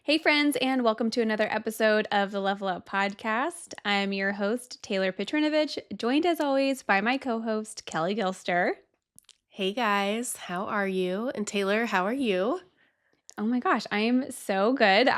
Hey, friends, and welcome to another episode of the Level Up Podcast. I'm your host, Taylor Petrinovich, joined as always by my co host, Kelly Gilster. Hey guys, how are you? And Taylor, how are you? Oh my gosh, I'm so good.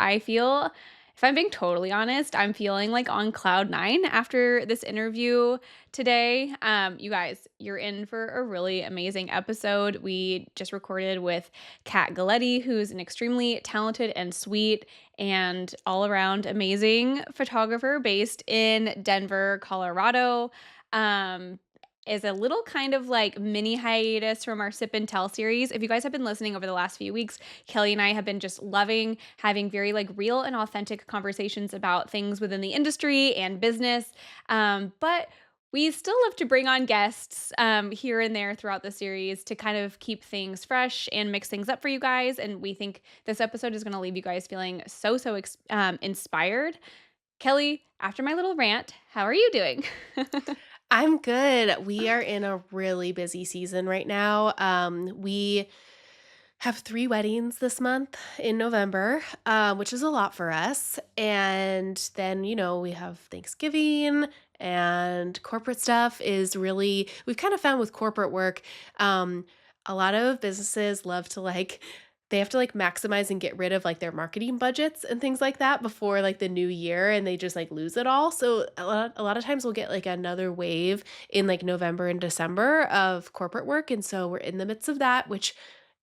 If I'm being totally honest, I'm feeling like on cloud nine after this interview today. You guys, you're in for a really amazing episode. We just recorded with Cat Galletti, who's an extremely talented and sweet and all around amazing photographer based in Denver, Colorado. Um, is a little kind of like mini hiatus from our Sip and Tell series. If you guys have been listening over the last few weeks, Kelly and I have been just loving having very like real and authentic conversations about things within the industry and business. But we still love to bring on guests here and there throughout the series to kind of keep things fresh and mix things up for you guys. And we think this episode is going to leave you guys feeling so inspired. Kelly, after my little rant, how are you doing? I'm good. We are in a really busy season right now. We have 3 weddings this month in November, which is a lot for us. And then, we have Thanksgiving and corporate stuff is really, we've kind of found with corporate work, um, a lot of businesses love to they have to maximize and get rid of their marketing budgets and things like that before the new year and they just lose it all. So a lot of times we'll get another wave in November and December of corporate work. And so we're in the midst of that, which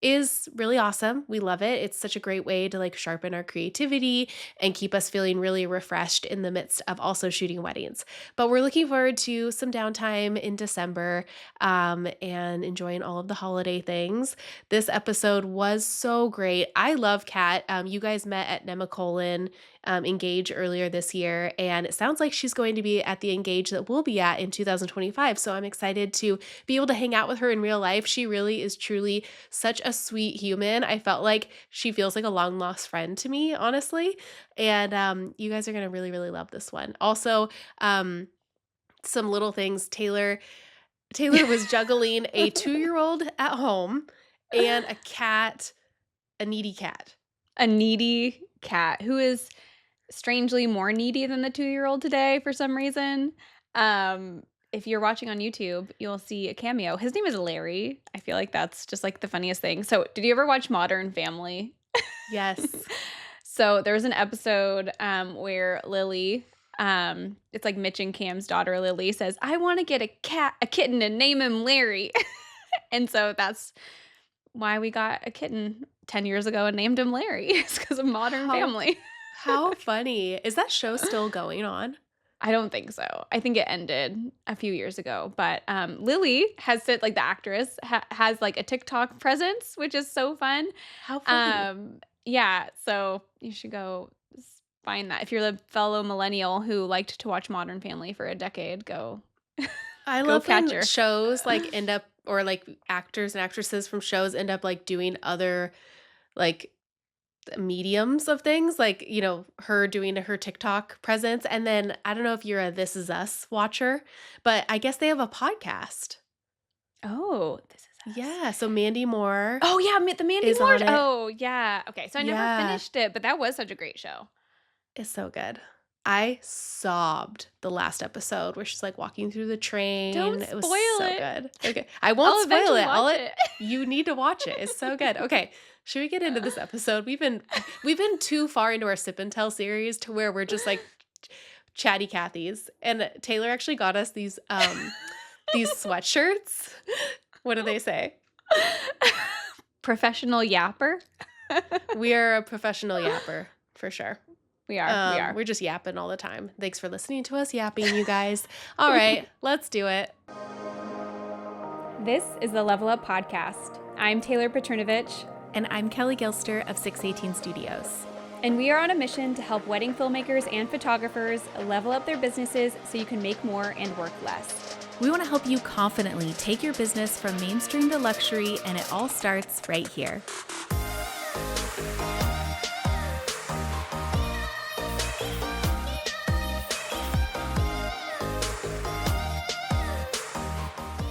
is really awesome. We love it. It's such a great way to sharpen our creativity and keep us feeling really refreshed in the midst of also shooting weddings. But we're looking forward to some downtime in December and enjoying all of the holiday things. This episode was so great. I love Kat. You guys met at Nemacolin Engage earlier this year, and it sounds like she's going to be at the Engage that we'll be at in 2025. So I'm excited to be able to hang out with her in real life. She really is truly such a sweet human. I felt like she feels like a long lost friend to me, honestly. And you guys are going to really, really love this one. Also, some little things. Taylor was juggling a 2-year-old at home and a needy cat. A needy cat who is strangely more needy than the 2-year-old today for some reason. If you're watching on YouTube, you'll see a cameo. His name is Larry. I feel like that's just like the funniest thing. So, did you ever watch Modern Family? Yes. So, there's an episode where Lily, it's like Mitch and Cam's daughter, Lily, says, I want to get a kitten and name him Larry. And so that's why we got a kitten 10 years ago and named him Larry. It's because of Modern How Family. how funny. Is that show still going on? I don't think so. I think it ended a few years ago. But Lily has said, like the actress has like a TikTok presence, which is so fun. How funny. Yeah, so you should go find that. If you're the fellow millennial who liked to watch Modern Family for a decade, go I go love catch when her. shows end up or actors and actresses from shows end up doing other like mediums of things, her doing her TikTok presence. And then I don't know if you're a This Is Us watcher, but I guess they have a podcast. Oh, This Is Us. Yeah. So Mandy Moore Oh yeah, the Mandy is Moore. on it. Oh yeah. Okay, so I never Yeah. finished it, but that was such a great show. It's so good. I sobbed the last episode where she's walking through the train. Don't It was spoil so it. good. Okay. I won't I'll spoil eventually it. watch it. You need to watch it. It's so good. Okay. Should we get into this episode? We've been too far into our Sip and Tell series to where we're just chatty Cathy's. And Taylor actually got us these sweatshirts. What do they say? Professional yapper. We are a professional yapper for sure. We are. We're just yapping all the time. Thanks for listening to us yapping, you guys. All right, let's do it. This is the Level Up Podcast. I'm Taylor Petrinovich. And I'm Kelly Gilster of 618 Studios. And we are on a mission to help wedding filmmakers and photographers level up their businesses so you can make more and work less. We want to help you confidently take your business from mainstream to luxury, and it all starts right here.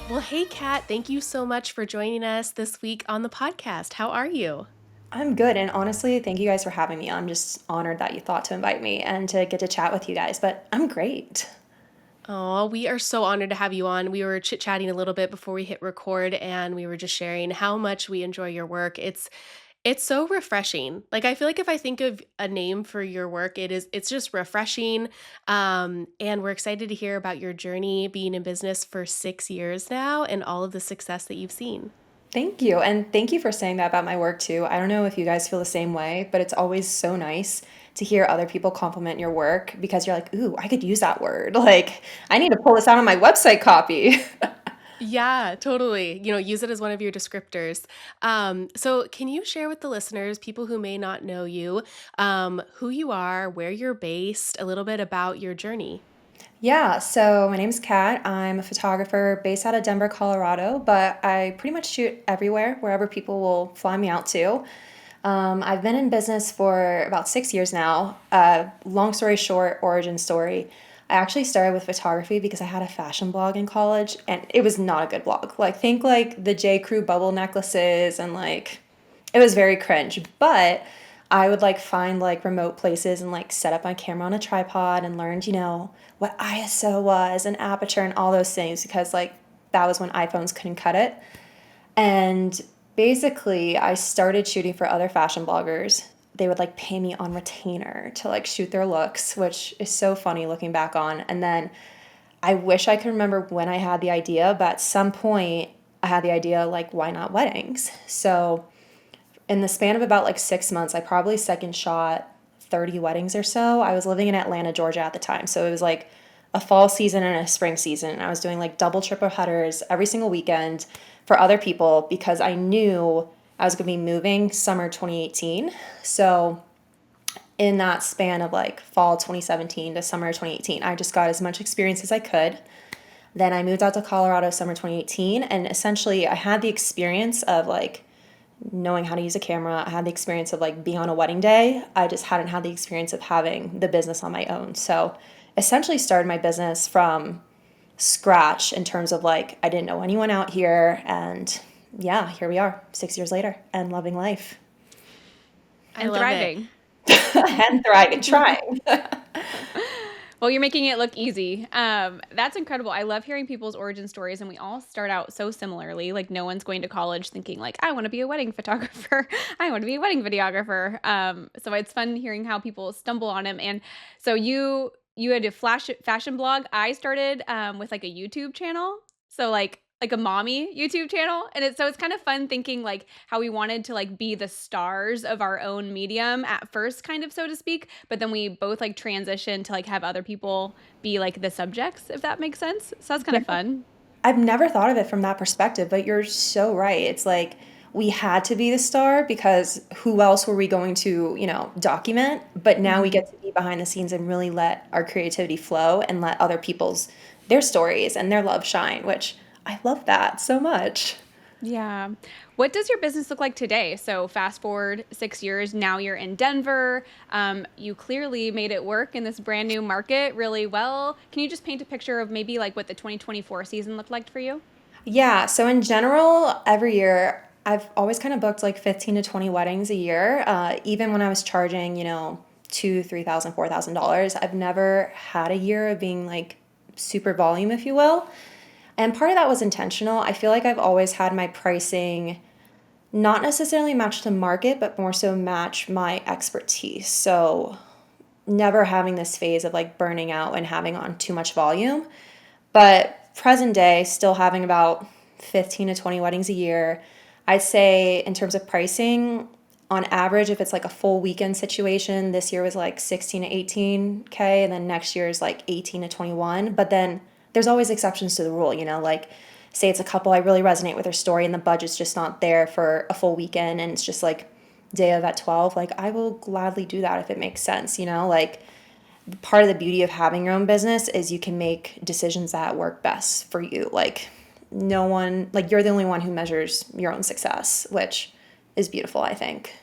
Well, hey, Kat, thank you so much for joining us this week on the podcast. How are you? I'm good. And honestly, thank you guys for having me. I'm just honored that you thought to invite me and to get to chat with you guys, but I'm great. Oh, we are so honored to have you on. We were chit-chatting a little bit before we hit record and we were just sharing how much we enjoy your work. It's so refreshing. Like I feel like if I think of a name for your work, it's just refreshing. And we're excited to hear about your journey being in business for 6 years now and all of the success that you've seen. Thank you. And thank you for saying that about my work too. I don't know if you guys feel the same way, but it's always so nice to hear other people compliment your work because you're like, ooh, I could use that word. Like, I need to pull this out on my website copy. Yeah, totally. Use it as one of your descriptors. So can you share with the listeners, people who may not know you, who you are, where you're based, a little bit about your journey? Yeah, so my name's Kat. I'm a photographer based out of Denver, Colorado, but I pretty much shoot everywhere, wherever people will fly me out to. I've been in business for about 6 years now. Long story short, origin story. I actually started with photography because I had a fashion blog in college, and it was not a good blog. Like, think like the J. Crew bubble necklaces, and like, it was very cringe. But I would like find like remote places and like set up my camera on a tripod and learned, what ISO was and aperture and all those things because like that was when iPhones couldn't cut it. And basically, I started shooting for other fashion bloggers. They would like pay me on retainer to like shoot their looks, which is so funny looking back on. And then I wish I could remember when I had the idea, but at some point I had the idea like, why not weddings? So in the span of about like 6 months, I probably second shot 30 weddings or so. I was living in Atlanta, Georgia at the time. So it was like a fall season and a spring season. And I was doing like double, triple headers every single weekend for other people because I knew I was going to be moving summer 2018. So in that span of like fall 2017 to summer 2018, I just got as much experience as I could. Then I moved out to Colorado summer 2018. And essentially, I had the experience of like knowing how to use a camera. I had the experience of like being on a wedding day. I just hadn't had the experience of having the business on my own. So essentially started my business from scratch in terms of like I didn't know anyone out here and yeah, here we are 6 years later and loving life I And love it. thriving. and thriving, trying. Well, you're making it look easy. That's incredible. I love hearing people's origin stories, and we all start out so similarly. Like no one's going to college thinking like, I want to be a wedding photographer. I want to be a wedding videographer. So it's fun hearing how people stumble on them. And so you had a flash fashion blog. I started with like a YouTube channel. So like a mommy YouTube channel. And it's kind of fun thinking like how we wanted to like be the stars of our own medium at first, kind of so to speak, but then we both like transitioned to like have other people be like the subjects, if that makes sense. So that's kind Yeah. of fun. I've never thought of it from that perspective, but you're so right. It's like we had to be the star because who else were we going to, document? But now we Mhm. get to be behind the scenes and really let our creativity flow and let other people's their stories and their love shine, which I love that so much. Yeah. What does your business look like today? So fast forward 6 years, now you're in Denver. You clearly made it work in this brand new market really well. Can you just paint a picture of maybe like what the 2024 season looked like for you? Yeah, so in general, every year I've always kind of booked like 15 to 20 weddings a year. Even when I was charging, two, $3,000, $4,000, I've never had a year of being like super volume, if you will. And part of that was intentional. I feel like I've always had my pricing not necessarily match the market, but more so match my expertise. So never having this phase of like burning out and having on too much volume. But present day, still having about 15 to 20 weddings a year. I'd say in terms of pricing, on average, if it's like a full weekend situation, this year was like 16 to 18K, and then next year is like 18 to 21. But then there's always exceptions to the rule, like say it's a couple I really resonate with their story and the budget's just not there for a full weekend and it's just like day of at 12. Like I will gladly do that if it makes sense, like part of the beauty of having your own business is you can make decisions that work best for you. Like no one, like you're the only one who measures your own success, which is beautiful, I think.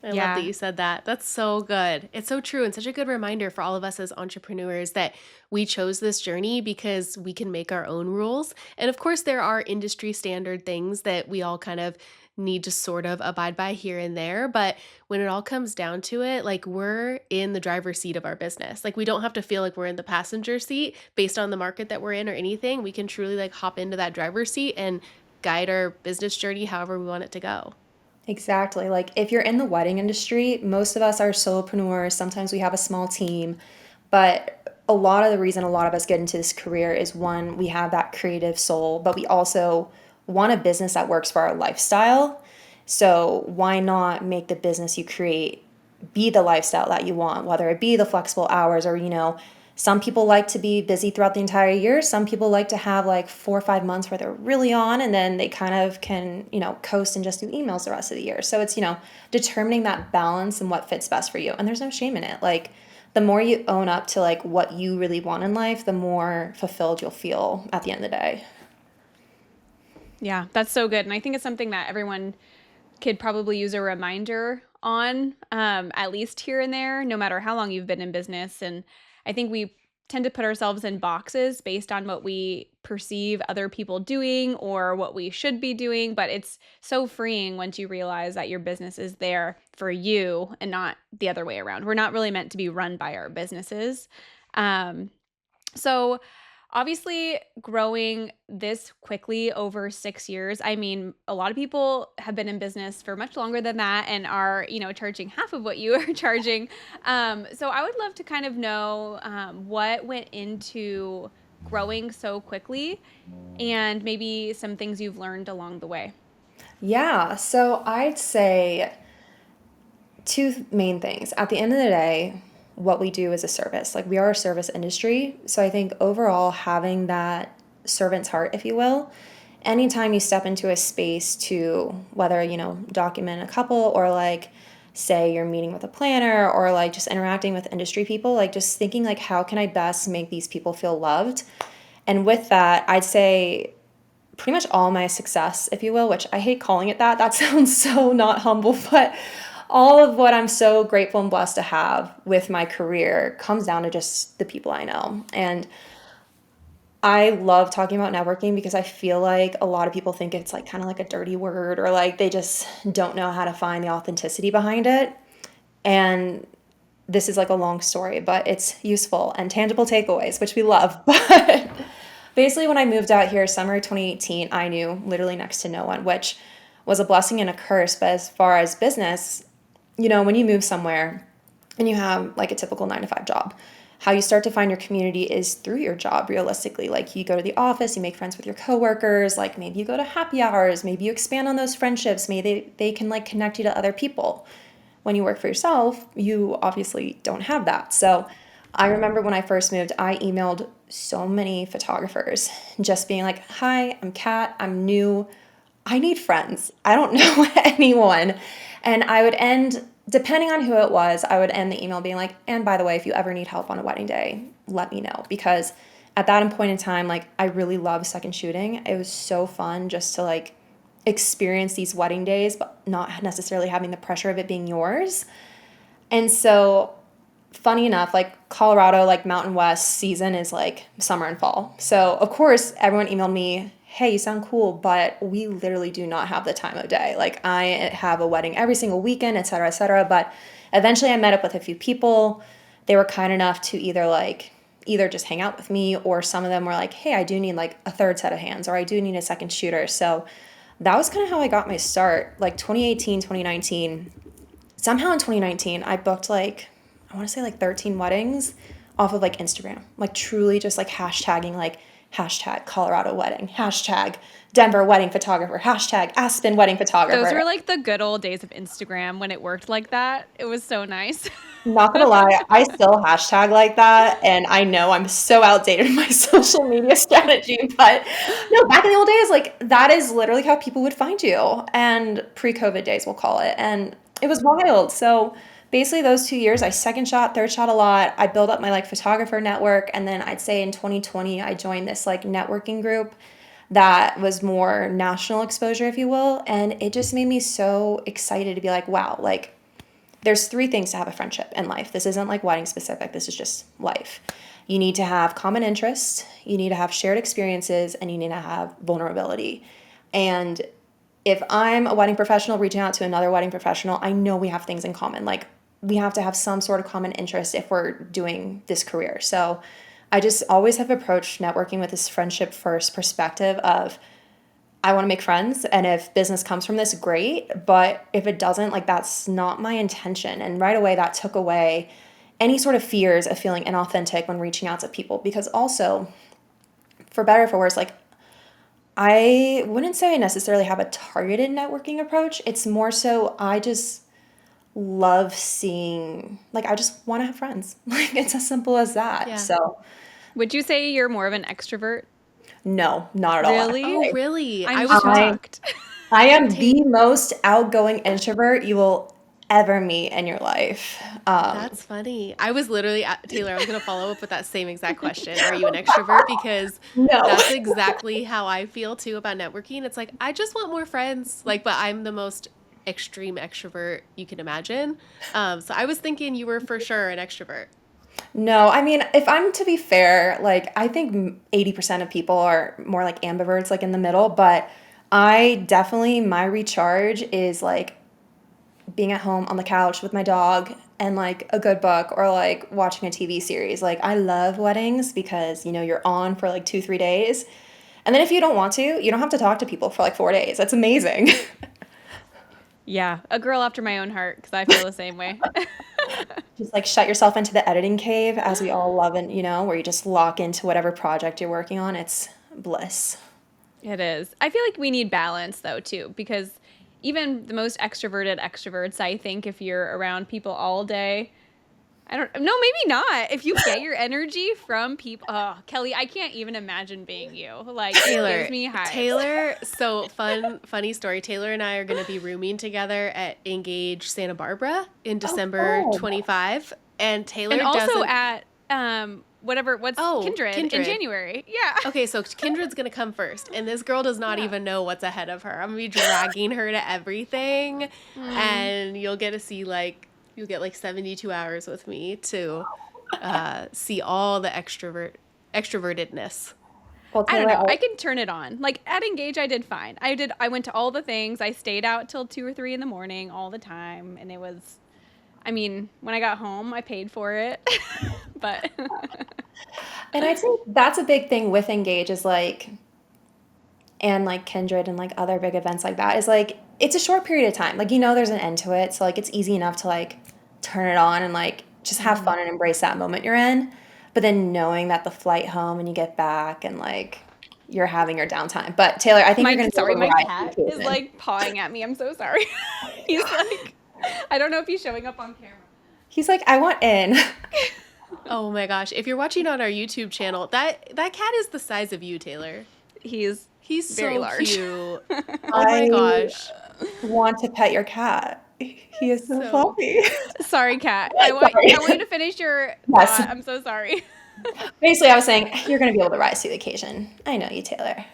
I love that Yeah. you said that. That's so good. It's so true and such a good reminder for all of us as entrepreneurs that we chose this journey because we can make our own rules. And of course, there are industry standard things that we all kind of need to sort of abide by here and there. But when it all comes down to it, like we're in the driver's seat of our business. Like we don't have to feel like we're in the passenger seat based on the market that we're in or anything. We can truly like hop into that driver's seat and guide our business journey however we want it to go. Exactly. Like if you're in the wedding industry, most of us are solopreneurs. Sometimes we have a small team, but a lot of the reason a lot of us get into this career is one, we have that creative soul, but we also want a business that works for our lifestyle. So why not make the business you create be the lifestyle that you want, whether it be the flexible hours or, some people like to be busy throughout the entire year. Some people like to have like 4 or 5 months where they're really on and then they kind of can, coast and just do emails the rest of the year. So it's, determining that balance and what fits best for you. And there's no shame in it. Like the more you own up to like what you really want in life, the more fulfilled you'll feel at the end of the day. Yeah, that's so good. And I think it's something that everyone could probably use a reminder on, at least here and there, no matter how long you've been in business. And I think we tend to put ourselves in boxes based on what we perceive other people doing or what we should be doing. But it's so freeing once you realize that your business is there for you and not the other way around. We're not really meant to be run by our businesses. So obviously growing this quickly over 6 years, I mean, a lot of people have been in business for much longer than that and are, charging half of what you are charging. So I would love to kind of know what went into growing so quickly and maybe some things you've learned along the way. Yeah, so I'd say two main things. At the end of the day, what we do is a service. Like we are a service industry. So I think overall having that servant's heart, if you will, anytime you step into a space to whether, document a couple or like say you're meeting with a planner or like just interacting with industry people, like just thinking like how can I best make these people feel loved? And with that, I'd say pretty much all my success, if you will, which I hate calling it that. That sounds so not humble, but all of what I'm so grateful and blessed to have with my career comes down to just the people I know. And I love talking about networking because I feel like a lot of people think it's like kind of like a dirty word or like they just don't know how to find the authenticity behind it. And this is like a long story, but it's useful and tangible takeaways, which we love. But basically, when I moved out here, summer 2018, I knew literally next to no one, which was a blessing and a curse. But as far as business, when you move somewhere and you have like a typical 9 to 5 job, how you start to find your community is through your job realistically. Like you go to the office, you make friends with your coworkers, like maybe you go to happy hours, maybe you expand on those friendships, maybe they can like connect you to other people. When you work for yourself, you obviously don't have that. So I remember when I first moved, I emailed so many photographers just being like, hi, I'm Kat, I'm new, I need friends. I don't know anyone. And I would end, depending on who it was, I would end the email being like, and by the way, if you ever need help on a wedding day, let me know. Because at that point in time, like I really love second shooting. It was so fun just to like experience these wedding days, but not necessarily having the pressure of it being yours. And so funny enough, like Colorado, like Mountain West season is like summer and fall. So of course everyone emailed me, hey, you sound cool, but we literally do not have the time of day. Like I have a wedding every single weekend, et cetera, et cetera. But eventually I met up with a few people. They were kind enough to either just hang out with me or some of them were like, hey, I do need like a third set of hands or I do need a second shooter. So that was kind of how I got my start. Like 2018, 2019, somehow in 2019, I booked like, I want to say like 13 weddings off of like Instagram, like truly just like hashtagging like hashtag Colorado wedding, hashtag Denver wedding photographer, hashtag Aspen wedding Those photographer. were like the good old days of Instagram when it worked like that. It was so nice. Not gonna lie, I still hashtag like that, and I know I'm so outdated in my social media strategy, but no, back in the old days, like that is literally how people would find you, and pre-COVID days, we'll call it, and it was wild. So basically, those 2 years, I second shot, third shot a lot. I built up my like photographer network, and then I'd say in 2020, I joined this like networking group that was more national exposure, if you will, and it just made me so excited to be like, wow, like there's three things to have a friendship in life. This isn't like wedding specific. This is just life. You need to have common interests, you need to have shared experiences, and you need to have vulnerability. And if I'm a wedding professional reaching out to another wedding professional, I know we have things in common. Like we have to have some sort of common interest if we're doing this career. So I just always have approached networking with this friendship first perspective of I want to make friends, and if business comes from this, great, but if it doesn't, like that's not my intention. And right away that took away any sort of fears of feeling inauthentic when reaching out to people, because also for better or for worse, like I wouldn't say I necessarily have a targeted networking approach. It's more so I just love seeing, like, I just want to have friends. Like, it's as simple as that. Yeah. So, Would you say you're more of an extrovert? no, not at all, Really? Oh, actually. really? I'm I shocked. I am Ta the most outgoing introvert you will ever meet in your life. That's funny. I was literally Taylor, I was going to follow up with that same exact question. Are you an extrovert? Because No. that's exactly how I feel too about networking. It's like I just want more friends. Like, but I'm the most extreme extrovert you can imagine. So I was thinking you were for sure an extrovert. No, I mean, if I'm to be fair, like I think 80% of people are more like ambiverts, like in the middle, but I definitely my recharge is like being at home on the couch with my dog and like a good book or like watching a TV series. Like I love weddings because, you're on for like 2, 3 days. And then if you don't want to, you don't have to talk to people for like 4 days. That's amazing. Yeah, a girl after my own heart because I feel the same way. Just like shut yourself into the editing cave as we all love it, where you just lock into whatever project you're working on. It's bliss. It is. I feel like we need balance though too, because even the most extroverted extroverts, I think if you're around people all day, I don't no, maybe not. If you get your energy from people, oh, Kelly, I can't even imagine being you. Like it gives Taylor, me hives. Taylor, so funny story. Taylor and I are going to be rooming together at Engage Santa Barbara in Oh, December fun. 25. And And Taylor also doesn't, at what's oh, Kindred in Kindred. January. Yeah. Okay, so Kindred's gonna come first, and this girl does not Yeah. even know what's ahead of her. I'm gonna be dragging her to everything, Mm. and you'll get like 72 hours with me to see all the extrovertedness. Well, I don't Taylor, know. I can turn it on. Like at Engage, I did fine. I went to all the things. I stayed out till 2 or 3 in the morning all the time. And it was, I mean, when I got home, I paid for it. But and I think that's a big thing with Engage is like, and like Kindred and like other big events like that is like, it's a short period of time. Like, there's an end to it. So like, it's easy enough to like turn it on and like just have Mhm. fun and embrace that moment you're in. But then knowing that the flight home and you get back and like you're having your downtime. But Taylor, I think you're going to be able to my ride cat the is occasion. like pawing at me. I'm so sorry. He's like, I don't know if he's showing up on camera. He's like, I want in. Oh my gosh! If you're watching on our YouTube channel, that cat is the size of you, Taylor. He's He's very so large. cute. Oh my I gosh! want to pet your cat. He is so So fluffy. Sorry, cat. I want you Sorry. to finish your Yes. thought. I'm so sorry. Basically, I was saying you're going to be able to rise to the occasion. I know you, Taylor.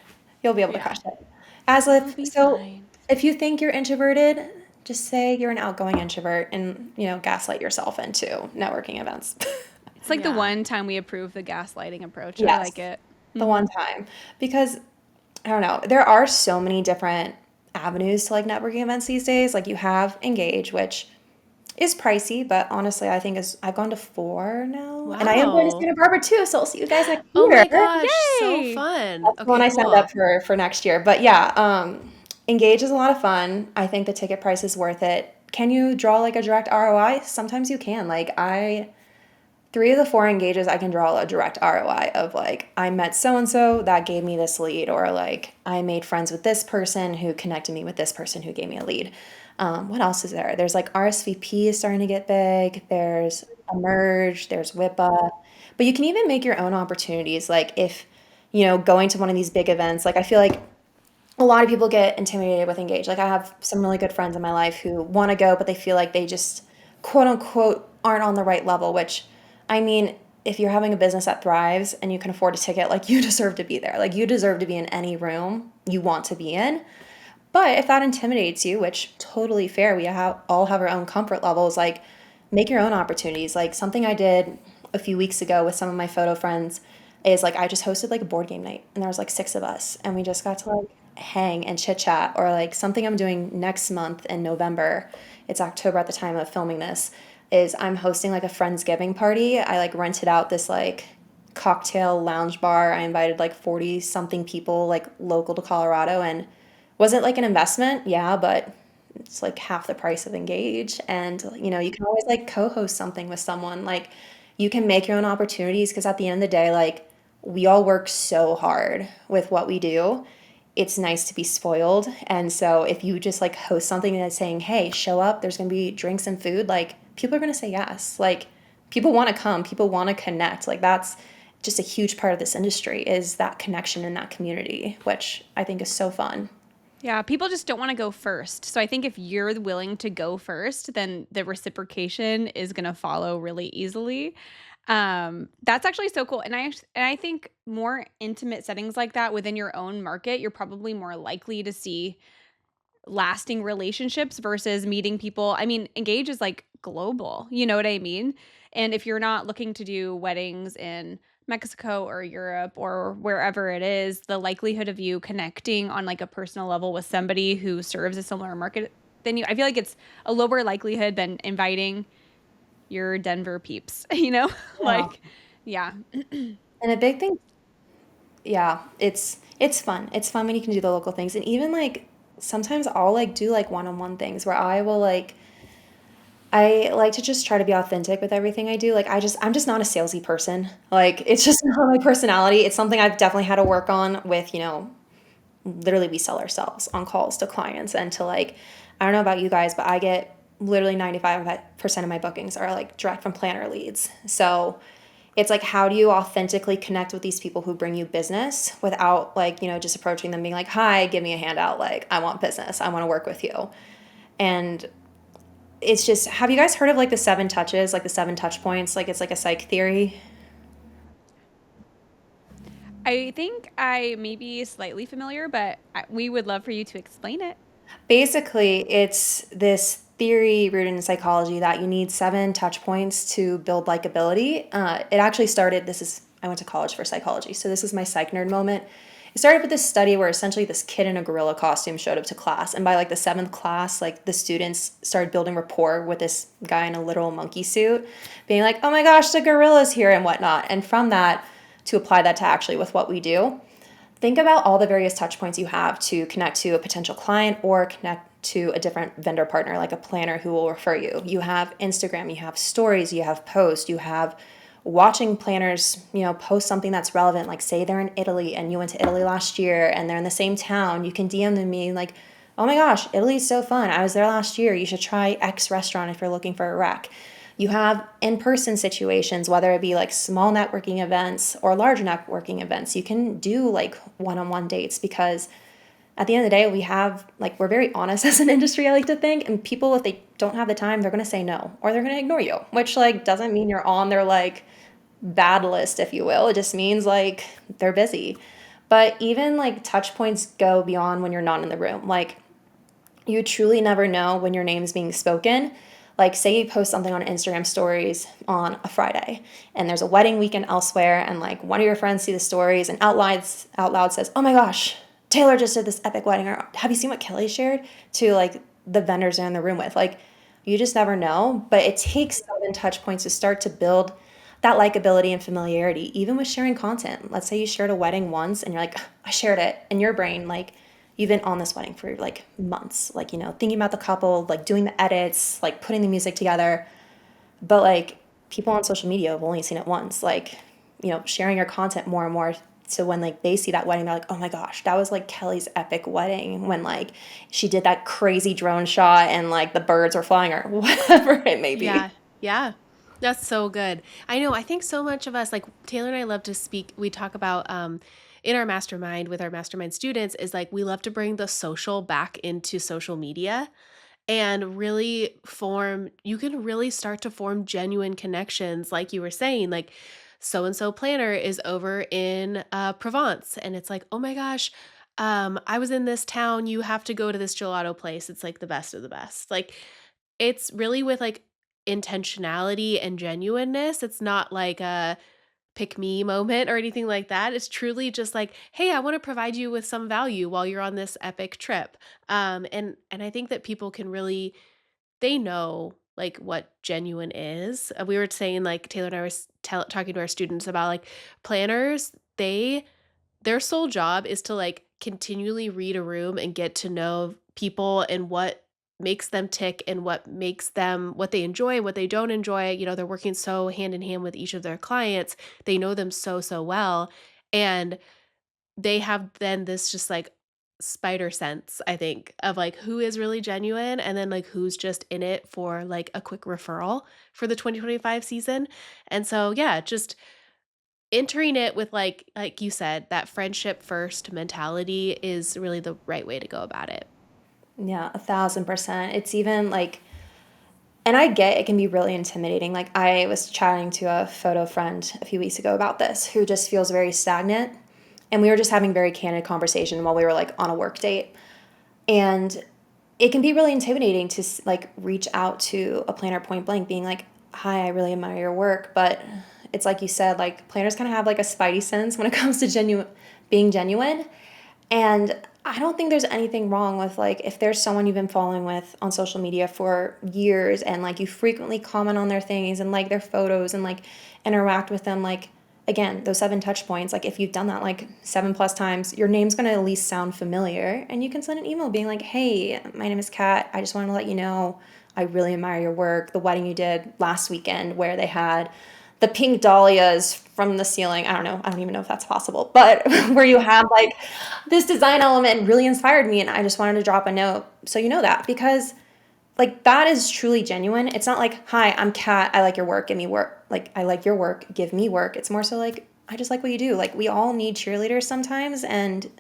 You'll be able to yeah, crush it. As You'll if be so, fine. if you think you're introverted, just say you're an outgoing introvert and gaslight yourself into networking events. It's like the yeah. one time we approve the gaslighting approach. I like Yes, it. the one time because I don't know. There are so many different avenues to like networking events these days. Like you have Engage, which is pricey, but honestly, I think is I've gone to 4 now, and I am going to Wow. Santa Barbara too. So I'll see you guys next Oh year. my gosh, so Yay! fun. That's the one Okay, I signed up cool. for next year. But yeah, Engage is a lot of fun. I think the ticket price is worth it. Can you draw like a direct ROI? Sometimes you can. Like 3 of the 4 engages, I can draw a direct ROI of like, I met so and so that gave me this lead, or like, I made friends with this person who connected me with this person who gave me a lead. What else is there? There's like RSVP is starting to get big. There's Emerge, there's WIPA, but you can even make your own opportunities. Like if, going to one of these big events, like I feel like a lot of people get intimidated with Engage. Like I have some really good friends in my life who want to go, but they feel like they just quote unquote aren't on the right level, which I mean, if you're having a business that thrives and you can afford a ticket, like you deserve to be there. Like you deserve to be in any room you want to be in. But if that intimidates you, which totally fair, all have our own comfort levels, like make your own opportunities. Like something I did a few weeks ago with some of my photo friends is like I just hosted like a board game night and there was like 6 of us and we just got to like hang and chit chat, or like something I'm doing next month in November. It's October at the time of filming this. Is I'm hosting like a Friendsgiving party. I like rented out this like cocktail lounge bar. I invited like 40 something people like local to Colorado, and was it like an investment? Yeah, but it's like half the price of Engage. And you can always like co-host something with someone. Like you can make your own opportunities, because at the end of the day, like we all work so hard with what we do. It's nice to be spoiled. And so if you just like host something that's saying, hey, show up, there's going to be drinks and food, like people are going to say yes. Like people want to come, people want to connect. Like that's just a huge part of this industry, is that connection in that community, which I think is so fun. Yeah, people just don't want to go first. So I think if you're willing to go first, then the reciprocation is going to follow really easily. That's actually so cool. And I think more intimate settings like that within your own market, you're probably more likely to see lasting relationships versus meeting people. I mean, Engage is like global, you know what I mean? And if you're not looking to do weddings in Mexico or Europe or wherever it is, the likelihood of you connecting on like a personal level with somebody who serves a similar market than you, I feel like it's a lower likelihood than inviting your Denver peeps, you know? Yeah. Like, yeah. And a big thing, yeah, it's fun. It's fun when you can do the local things. And even like sometimes I'll like do like one-on-one things where I like to just try to be authentic with everything I do. Like I'm just not a salesy person. Like it's just not my personality. It's something I've definitely had to work on with, literally we sell ourselves on calls to clients, and to like, I don't know about you guys, but I get literally 95% of my bookings are like direct from planner leads. So it's like, how do you authentically connect with these people who bring you business without like, just approaching them being like, hi, give me a handout. Like I want business. I want to work with you. And it's just, have you guys heard of like the seven touches, like the seven touch points? Like it's like a psych theory. I think I may be slightly familiar, but we would love for you to explain it. Basically, it's this theory rooted in psychology that you need seven touch points to build likability. It actually started, I went to college for psychology, so this is my psych nerd moment. It started with this study where essentially this kid in a gorilla costume showed up to class. And by like the seventh class, like the students started building rapport with this guy in a literal monkey suit, being like, oh my gosh, the gorilla's here and whatnot. And from that, to apply that to actually with what we do, think about all the various touch points you have to connect to a potential client or connect to a different vendor partner, like a planner who will refer you. You have Instagram, you have stories, you have posts, you have watching planners, post something that's relevant. Like say they're in Italy and you went to Italy last year and they're in the same town, you can DM them me like, oh my gosh, Italy's so fun. I was there last year. You should try X restaurant if you're looking for a rec. You have in-person situations, whether it be like small networking events or large networking events. You can do like one-on-one dates, because at the end of the day, we're very honest as an industry, I like to think. And people, if they don't have the time, they're going to say no, or they're going to ignore you, which like doesn't mean you're on their like bad list, if you will. It just means like they're busy. But even like touch points go beyond when you're not in the room. Like you truly never know when your name's being spoken. Like say you post something on Instagram stories on a Friday and there's a wedding weekend elsewhere, and like one of your friends see the stories and out loud says, oh my gosh, Taylor just did this epic wedding, or have you seen what Kelly shared, to like the vendors they're in the room with. Like you just never know. But it takes seven touch points to start to build that likability and familiarity, even with sharing content. Let's say you shared a wedding once and you're like, I shared it. In your brain, like you've been on this wedding for like months, like, thinking about the couple, like doing the edits, like putting the music together. But like people on social media have only seen it once, like, sharing your content more and more. So when like they see that wedding, they're like, oh my gosh, that was like Kelly's epic wedding when like she did that crazy drone shot and like the birds were flying, or whatever it may be. Yeah. Yeah. That's so good. I know. I think so much of us, like Taylor and I love to speak. We talk about in our mastermind with our mastermind students, is like we love to bring the social back into social media and really you can really start to form genuine connections. Like you were saying, like so and so planner is over in Provence. And it's like, oh my gosh, I was in this town. You have to go to this gelato place. It's like the best of the best. Like it's really with like intentionality and genuineness. It's not like pick me moment or anything like that. It's truly just like, hey, I want to provide you with some value while you're on this epic trip. And I think that people can really, they know like what genuine is. We were saying like Taylor and I were talking to our students about like planners. Their sole job is to like continually read a room and get to know people and what makes them tick and what makes them what they enjoy and what they don't enjoy. They're working so hand in hand with each of their clients. They know them so well. And they have then this just like spider sense, I think, of like who is really genuine and then like who's just in it for like a quick referral for the 2025 season. And so yeah, just entering it with like you said, that friendship first mentality is really the right way to go about it. Yeah, 1,000%. It's even like, and I get it can be really intimidating. Like, I was chatting to a photo friend a few weeks ago about this who just feels very stagnant. And we were just having very candid conversation while we were like on a work date. And it can be really intimidating to like reach out to a planner point blank, being like, "Hi, I really admire your work." But it's like you said, like planners kind of have like a spidey sense when it comes to being genuine. And I don't think there's anything wrong with like if there's someone you've been following with on social media for years and like you frequently comment on their things and like their photos and like interact with them, like again, those 7 touch points, like if you've done that like 7+ times, your name's gonna at least sound familiar. And you can send an email being like, "Hey, my name is Kat. I just wanted to let you know I really admire your work. The wedding you did last weekend where they had the pink dahlias from the ceiling. I don't know. I don't even know if that's possible, but where you have like this design element really inspired me. And I just wanted to drop a note so you know that because like that is truly genuine. It's not like, "Hi, I'm Kat. I like your work. Give me work." Like, I like your work. Give me work. It's more so like, I just like what you do. Like, we all need cheerleaders sometimes. And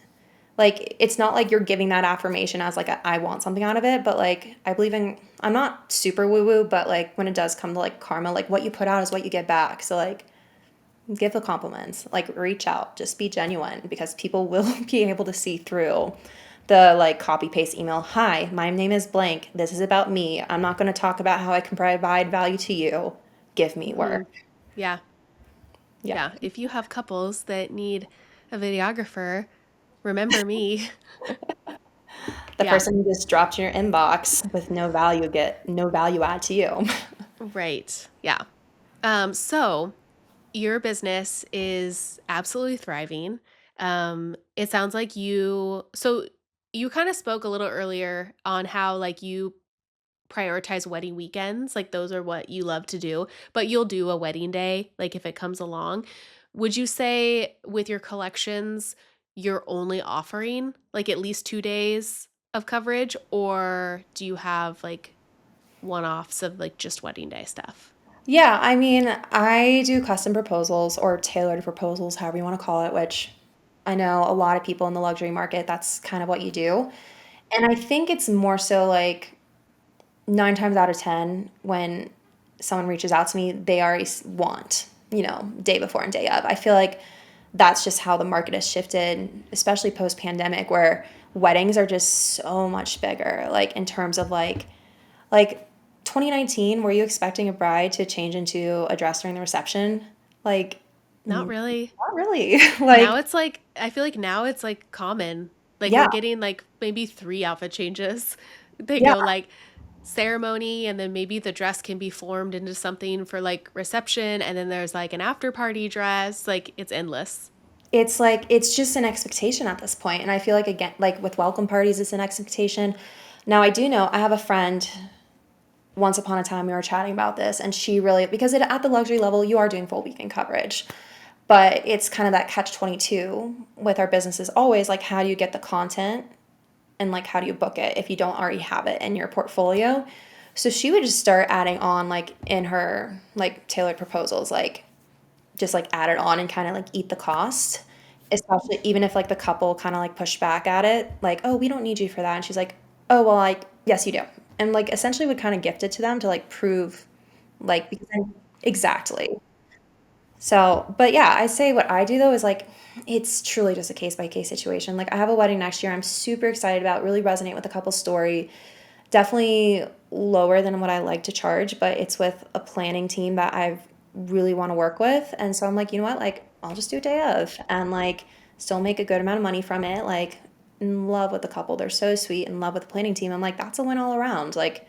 like, it's not like you're giving that affirmation as like, I want something out of it. But like, I believe in, I'm not super woo woo, but like, when it does come to like karma, like what you put out is what you get back. So like, give the compliments, like reach out, just be genuine because people will be able to see through the like copy paste email. "Hi, my name is blank. This is about me. I'm not going to talk about how I can provide value to you. Give me Hmm. work." Yeah. Yeah. Yeah. If you have couples that need a videographer, remember me. The Yeah. person who just dropped in your inbox with no value get no value add to you. Right. Yeah. So your business is absolutely thriving. It sounds like you kind of spoke a little earlier on how like you prioritize wedding weekends, like those are what you love to do, but you'll do a wedding day, like if it comes along. Would you say with your collections, you're only offering like at least 2 days of coverage, or do you have like one offs of like just wedding day stuff? Yeah, I mean, I do custom proposals or tailored proposals, however you want to call it, which I know a lot of people in the luxury market, that's kind of what you do. And I think it's more so like 9 times out of 10, when someone reaches out to me, they already want, day before and day of. I feel like that's just how the market has shifted, especially post pandemic, where weddings are just so much bigger. Like in terms of like 2019, were you expecting a bride to change into a dress during the reception? Like, Not really. not really. Now Like, it's like I feel like now it's like common. Like yeah, we're getting like maybe 3 outfit changes. They yeah. go like ceremony and then maybe the dress can be formed into something for like reception and then there's like an after party dress. Like it's endless. It's like it's just an expectation at this point. And I feel like again, like with welcome parties, it's an expectation. Now I do know I have a friend, once upon a time we were chatting about this, and she really, because at the luxury level you are doing full weekend coverage, but it's kind of that catch 22 with our businesses always, like how do you get the content and like how do you book it if you don't already have it in your portfolio. So she would just start adding on like in her like tailored proposals, like just like add it on and kind of like eat the cost, especially even if like the couple kind of like push back at it like, "Oh, we don't need you for that." And she's like, "Oh, well, like yes you do." And like essentially would kind of gift it to them to like prove, like, because exactly. So but yeah, I say what I do though is like it's truly just a case by case situation. Like I have a wedding next year I'm super excited about, really resonate with the couple's story. Definitely lower than what I like to charge, but it's with a planning team that I've really want to work with. And so I'm like, you know what? Like, I'll just do a day of and like still make a good amount of money from it. Like, in love with the couple. They're so sweet, in love with the planning team. I'm like, that's a win all around. Like,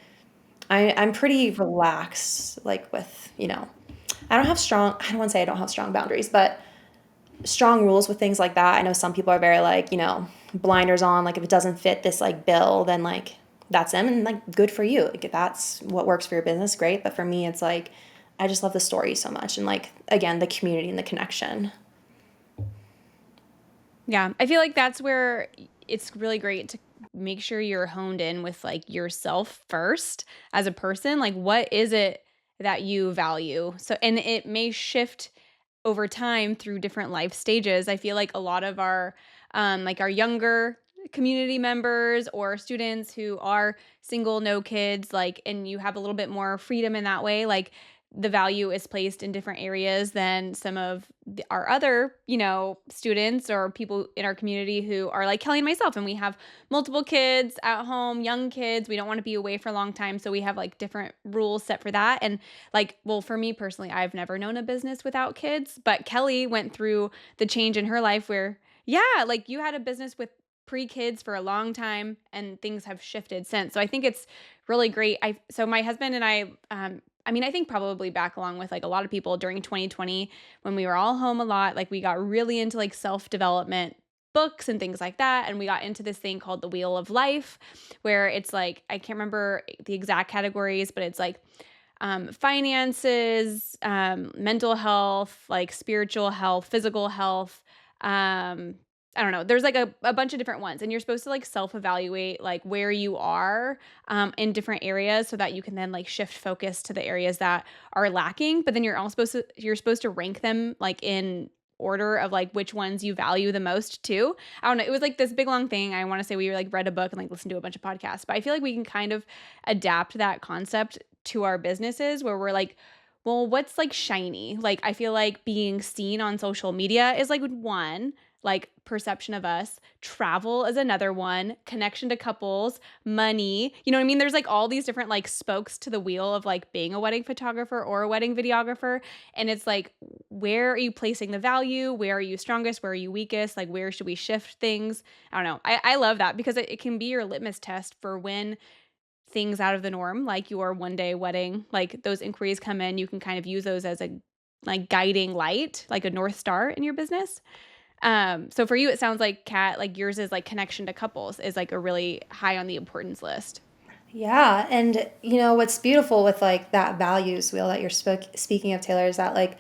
I'm pretty relaxed, like with, I don't want to say I don't have strong boundaries, but strong rules with things like that. I know some people are very like, blinders on, like if it doesn't fit this like bill, then like that's them and like good for you. Like if that's what works for your business, great. But for me, it's like I just love the story so much and like again, the community and the connection. Yeah, I feel like that's where it's really great to make sure you're honed in with like yourself first as a person. Like, what is it that you value? So, and it may shift over time through different life stages. I feel like a lot of our, like our younger community members or students who are single, no kids, like, and you have a little bit more freedom in that way, like the value is placed in different areas than some of our other, students or people in our community who are like Kelly and myself, and we have multiple kids at home, young kids. We don't want to be away for a long time, so we have like different rules set for that. And like, well, for me personally, I've never known a business without kids, but Kelly went through the change in her life where, yeah, like you had a business with pre-kids for a long time and things have shifted since. So I think it's really great. So my husband and I mean, I think probably back along with like a lot of people during 2020 when we were all home a lot, like we got really into like self-development books and things like that. And we got into this thing called the Wheel of Life, where it's like, I can't remember the exact categories, but it's like finances, mental health, like spiritual health, physical health. I don't know. There's like a bunch of different ones, and you're supposed to like self evaluate like where you are in different areas so that you can then like shift focus to the areas that are lacking. But then you're supposed to rank them like in order of like which ones you value the most too. I don't know. It was like this big long thing. I want to say we like read a book and like listened to a bunch of podcasts, but I feel like we can kind of adapt that concept to our businesses where we're like, well, what's like shiny? Like, I feel like being seen on social media is like one, like perception of us. Travel is another one, connection to couples, money. You know what I mean? There's like all these different like spokes to the wheel of like being a wedding photographer or a wedding videographer. And it's like, where are you placing the value? Where are you strongest? Where are you weakest? Like, where should we shift things? I don't know. I love that because it can be your litmus test for when things out of the norm, like your one day wedding, like those inquiries come in, you can kind of use those as a like guiding light, like a North Star in your business. So for you, it sounds like Kat, like yours is like connection to couples is like a really high on the importance list. Yeah, and what's beautiful with like that values wheel that you're speaking of, Taylor, is that like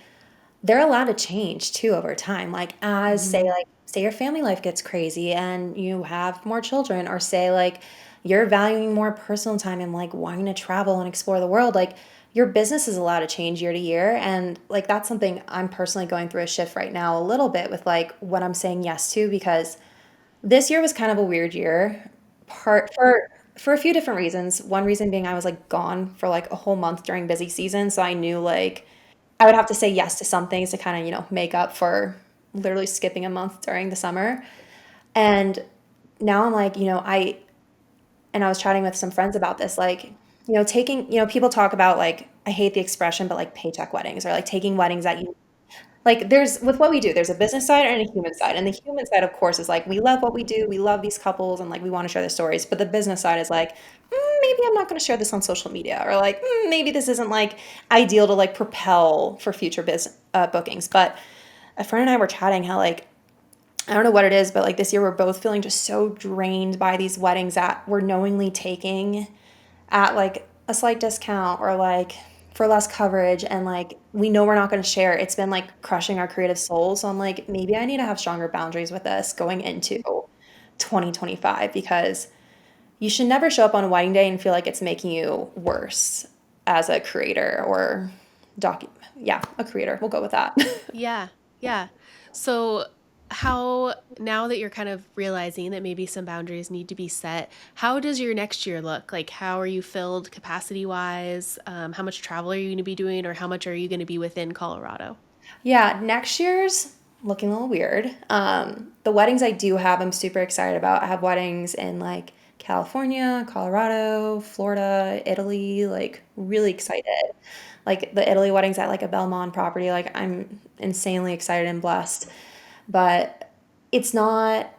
they're allowed to change too over time. Like as say Mhm. like say your family life gets crazy and you have more children, or say like you're valuing more personal time and like wanting to travel and explore the world, like your business is allowed to change year to year. And like that's something I'm personally going through a shift right now a little bit with like what I'm saying yes to, because this year was kind of a weird year, part for a few different reasons. One reason being I was like gone for like a whole month during busy season, so I knew like I would have to say yes to some things to kind of, make up for literally skipping a month during the summer. And now I'm like, I was chatting with some friends about this, like, taking, people talk about like, I hate the expression, but like paycheck weddings, or like taking weddings that you like there's with what we do, there's a business side and a human side. And the human side, of course, is like we love what we do, we love these couples, and like we want to share their stories. But the business side is like, maybe I'm not going to share this on social media, or like maybe this isn't like ideal to like propel for future business bookings. But a friend and I were chatting how like I don't know what it is, but like this year we're both feeling just so drained by these weddings that we're knowingly taking at like a slight discount, or like for less coverage, and like we know we're not going to share. It's been like crushing our creative souls. So I'm like, maybe I need to have stronger boundaries with this going into 2025, because you should never show up on a wedding day and feel like it's making you worse as a creator or yeah, a creator. We'll go with that. Yeah, yeah. So, how, now that you're kind of realizing that maybe some boundaries need to be set, how does your next year look? Like, how are you filled capacity wise? How much travel are you going to be doing, or how much are you going to be within Colorado? Yeah, next year's looking a little weird. The weddings I do have, I'm super excited about. I have weddings in like California, Colorado, Florida, Italy, like really excited. Like the Italy wedding's at like a Belmont property. Like I'm insanely excited and blessed. But it's not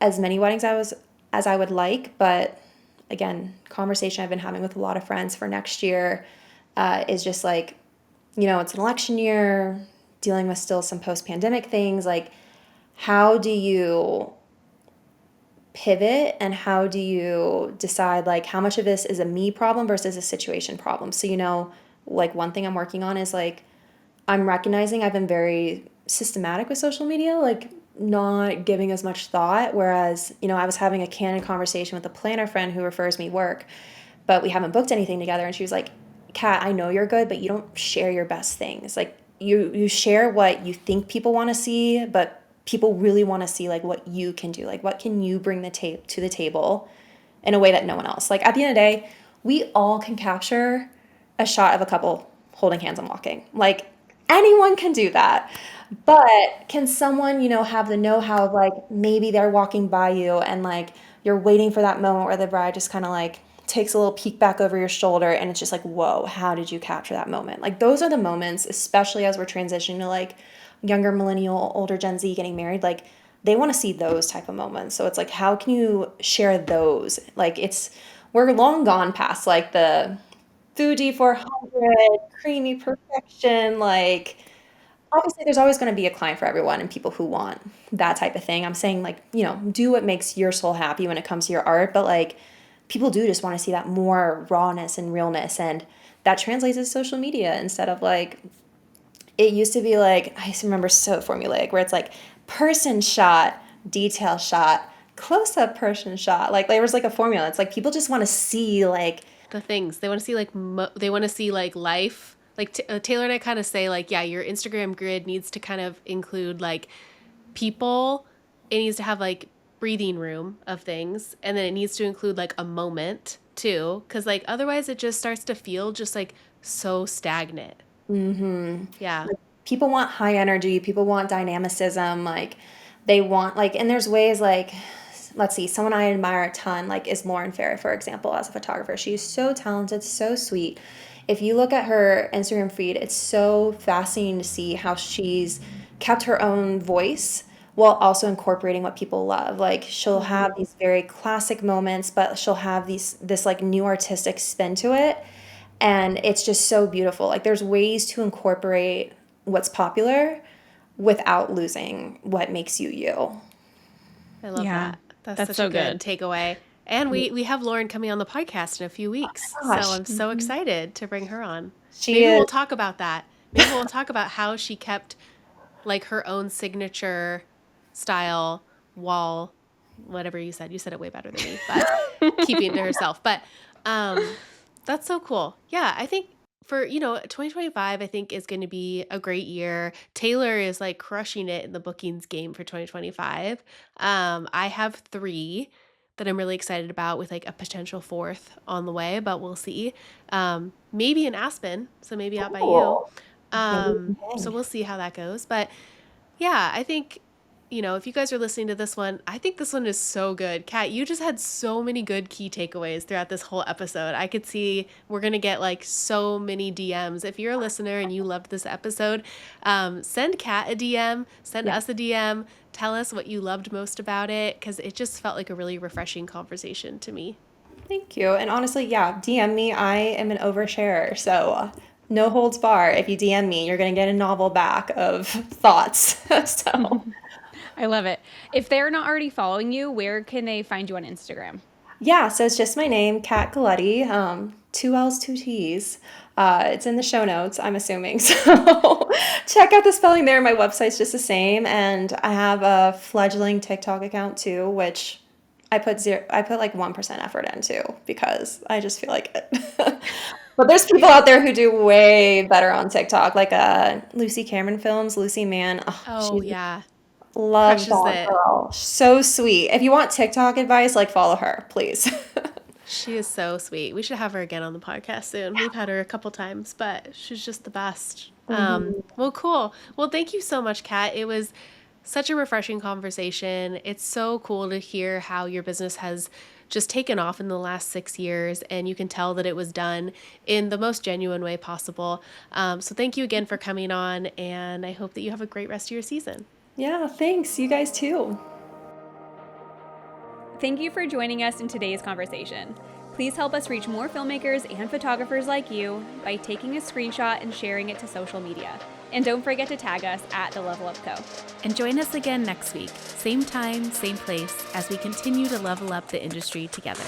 as many weddings as I would like, but again, conversation I've been having with a lot of friends for next year is just like, it's an election year, dealing with still some post-pandemic things. Like, how do you pivot and how do you decide like how much of this is a me problem versus a situation problem? So, like one thing I'm working on is like I'm recognizing I've been very systematic with social media, like not giving as much thought. Whereas, I was having a candid conversation with a planner friend who refers me work, but we haven't booked anything together. And she was like, Kat, I know you're good, but you don't share your best things. Like you share what you think people want to see, but people really want to see like what you can do. Like what can you bring to the table in a way that no one else. Like at the end of the day, we all can capture a shot of a couple holding hands and walking. Like anyone can do that. But can someone, have the know-how of like maybe they're walking by you and like you're waiting for that moment where the bride just kind of like takes a little peek back over your shoulder and it's just like, whoa, how did you capture that moment? Like those are the moments, especially as we're transitioning to like younger millennial, older Gen Z getting married, like they want to see those type of moments. So it's like, how can you share those? Like we're long gone past like the foodie 400, creamy perfection, like obviously there's always going to be a client for everyone and people who want that type of thing. I'm saying like, do what makes your soul happy when it comes to your art, but like people do just want to see that more rawness and realness, and that translates to social media instead of like it used to be like I used to remember so formulaic where it's like person shot, detail shot, close up person shot. Like there was like a formula. It's like people just want to see like The things they want to see, like they want to see like life. Like Taylor and I kind of say like, yeah, your Instagram grid needs to kind of include like people. It needs to have like breathing room of things, and then it needs to include like a moment too, because like otherwise it just starts to feel just like so stagnant. Yeah. people want high energy, people want dynamicism, like they want like and there's ways like let's see, someone I admire a ton like is Lauren Fair, for example, as a photographer. She's so talented, so sweet. If you look at her Instagram feed, it's so fascinating to see how she's kept her own voice while also incorporating what people love. Like she'll have these very classic moments, but she'll have this like new artistic spin to it. And it's just so beautiful. Like there's ways to incorporate what's popular without losing what makes you you. I love Yeah, that. That's that's such a so good good. takeaway. And we have Lauren coming on the podcast in a few weeks. So Gosh, I'm so excited to bring her on. she Maybe is. we'll talk about that. Maybe we'll talk about how she kept like her own signature style while whatever you said. You said it way better than me, but keeping it to herself. But that's so cool. Yeah, I think for, 2025, I think is going to be a great year. Taylor is like crushing it in the bookings game for 2025. I have three that I'm really excited about with like a potential fourth on the way, but we'll see. Maybe in Aspen, so maybe out by you. Cool. Maybe we So can. we'll see how that goes. But yeah, I think, if you guys are listening to this one, I think this one is so good. Kat, you just had so many good key takeaways throughout this whole episode. I could see we're going to get like so many DMs. If you're a listener and you loved this episode, send Kat a DM, send Yeah. us a DM, tell us what you loved most about it, because it just felt like a really refreshing conversation to me. Thank you. And honestly, yeah, DM me. I am an oversharer. So no holds bar. If you DM me, you're going to get a novel back of thoughts. So I love it. If they're not already following you, where can they find you on Instagram? yeah, so it's just my name, Cat Galletti, two L's, two T's. It's in the show notes, I'm assuming. So check out the spelling there. My website's just the same, and I have a fledgling TikTok account too, which I put like 1% effort into because I just feel like it. But there's people out there who do way better on TikTok, like Lucy Cameron Films, Lucy Mann. Oh, Oh, she's yeah. love Crushes that it. girl. So sweet. If you want TikTok advice, like follow her, please. She is so sweet. We should have her again on the podcast soon. We've had her a couple times, but she's just the best. Mhm. Well, cool. Well, thank you so much, Kat. It was such a refreshing conversation. It's so cool to hear how your business has just taken off in the last 6 years, and you can tell that it was done in the most genuine way possible. So thank you again for coming on, and I hope that you have a great rest of your season. Yeah, thanks. You guys too. Thank you for joining us in today's conversation. Please help us reach more filmmakers and photographers like you by taking a screenshot and sharing it to social media. And don't forget to tag us at The Level Up Co. And join us again next week, same time, same place, as we continue to level up the industry together.